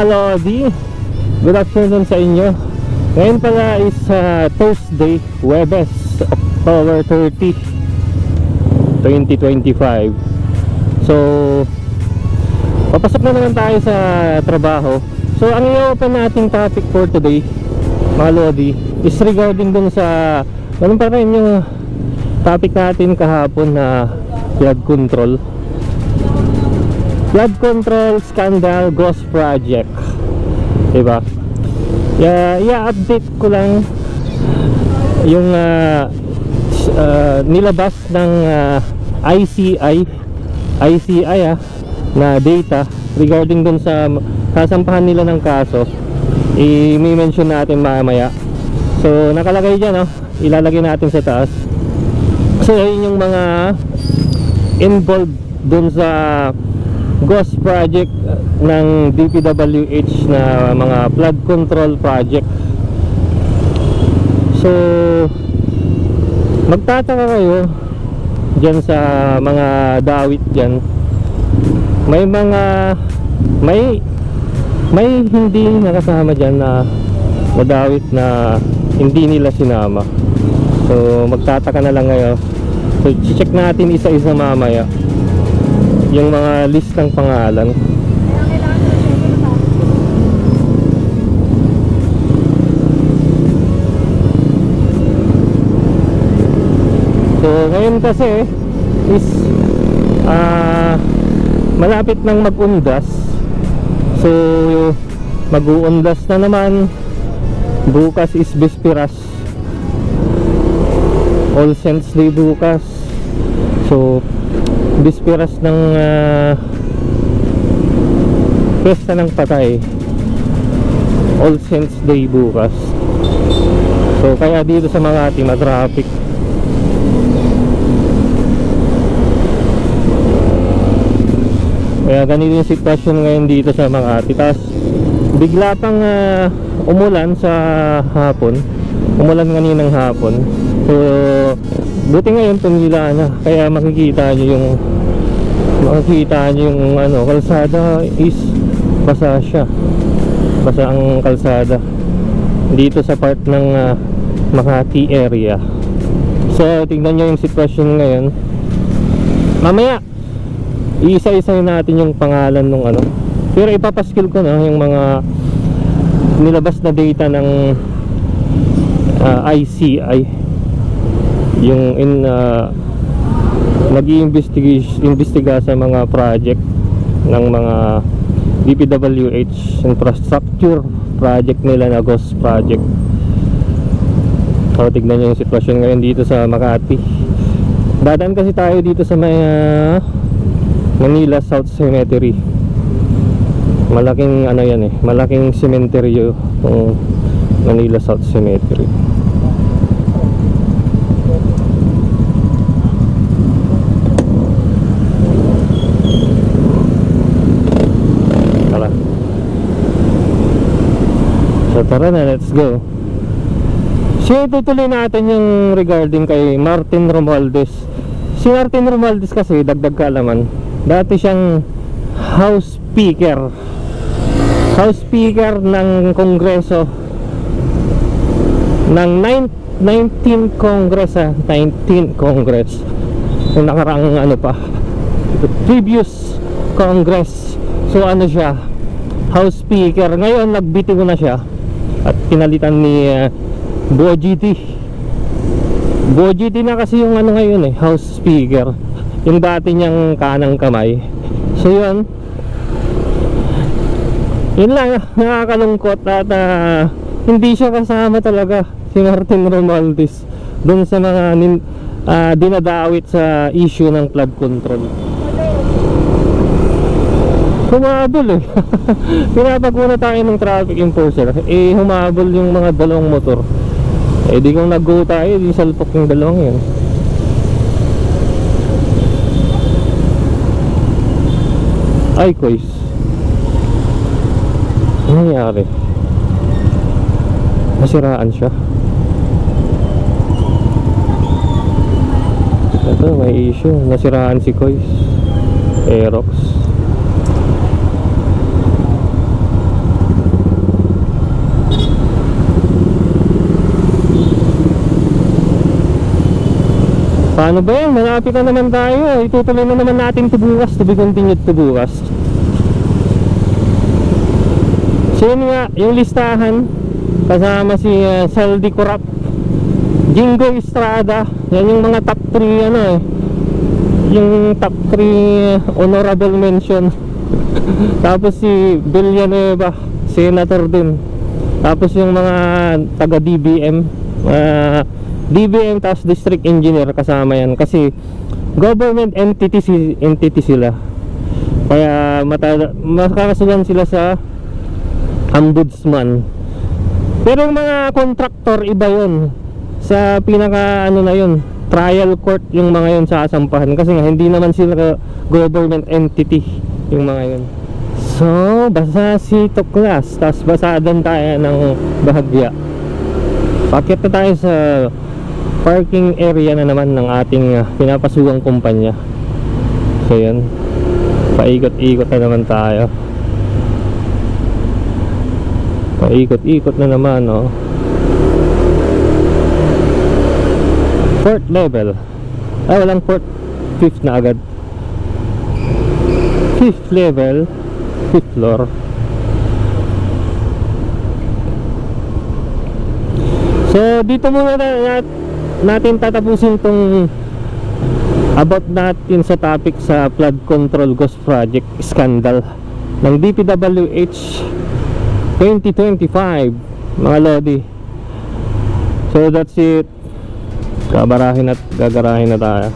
Lodi, good afternoon sa inyo. Ngayon pala is Thursday, Huwebes, October 30, 2025. So, papasok na naman tayo sa trabaho. So, ang i-open nating topic for today, mga Lodi, is regarding dun sa ganun pa rin yung topic natin kahapon na flood control. Flood control scandal ghost project, diba? I-update ko lang yung nilabas ng ICI na data regarding dun sa kasampahan nila ng kaso. I-mention natin mamaya. So nakalagay dyan, ilalagay natin sa taas. So yun yung mga involved dun sa ghost project ng DPWH na mga flood control project. So magtataka kayo dyan sa mga dawit dyan, may hindi nakasama dyan na dawit na hindi nila sinama. So magtataka na lang ngayon. So check natin isa-isa mamaya yung mga list ng pangalan. So ngayon kasi is malapit nang mag-undas. So mag-uundas na naman. Bukas is Bisperas, All Saints Day bukas. So Bisperas ng Fiesta ng Patay, All Saints Day bukas. So kaya dito sa Makati ma-traffic. Kaya ganito yung sitwasyon ngayon dito sa Makati. Tapos bigla pang umulan sa hapon. Umulan kaninang hapon. So buti ngayon tumila na. Kaya makikita nyo yung kalsada is basa siya. Basa ang kalsada dito sa part ng Makati area. So tignan nyo yung sitwasyon ngayon. Mamaya isa-isayin natin yung pangalan nung pero ipapaskill ko na yung mga nilabas na data ng ICI, yung nag-iimbestiga sa mga project ng mga DPWH infrastructure project nila na ghost project. So tignan nyo yung sitwasyon ngayon dito sa Makati. Dadaan kasi tayo dito sa may Manila South Cemetery. Malaking yan malaking cemetery yung Manila South Cemetery. Tara. So tara na, let's go. So tutuloy natin yung regarding kay Martin Romualdez. Si Martin Romualdez kasi dagdag kaalaman, dati siyang House Speaker ng Kongreso ng 19th Congress, 19th Congress yung nakaraang previous Congress. So siya, House Speaker. Ngayon nagbitiw na siya at pinalitan ni Bojiti na kasi yung ngayon House Speaker, yung dati niyang kanang kamay. So yun lang, nakakalungkot at hindi siya kasama talaga si Martin Romualdez dun sa mga dinadawit sa issue ng flood control. Humabol pinapaguna tayo ng traffic enforcer, humabol yung mga dalawang motor. Di kung nag-go tayo, di salpok yung dalawang yun. Ay koys, ano nangyari? Nasiraan siya. Ito may issue, nasiraan si Koys Aerox. Paano ba yan? Malapit na naman tayo. Itutuloy na naman natin to bukas. To be continued to bukas. So yun nga, yung listahan kasama si Saldi Corap, Jingo Estrada. Yan yung mga top 3 ano eh, yung top 3 honorable mention. Tapos si Villanueva, senator din. Tapos yung mga taga DBM, DBM tapos district engineer kasama yan kasi government entity sila, kaya makakasuhan sila sa ombudsman. Pero yung mga contractor iba yun, sa pinaka ano na yun, trial court yung mga yun sa asampahan kasi nga hindi naman sila government entity yung mga yun. So basa si Tuklas, tapos basadan tayo ng bahagya. Pakit na tayo sa parking area na naman ng ating pinapasugang kumpanya. So yun, paikot-ikot na naman tayo. Paikot-ikot na naman, no. 4th level. Walang 4th, 5th na agad. 5th level, 5th floor. So dito muna natin tatapusin tong about natin sa topic sa flood control ghost project scandal ng DPWH 2025 mga lodi. So that's it. Gagarahin na tayo.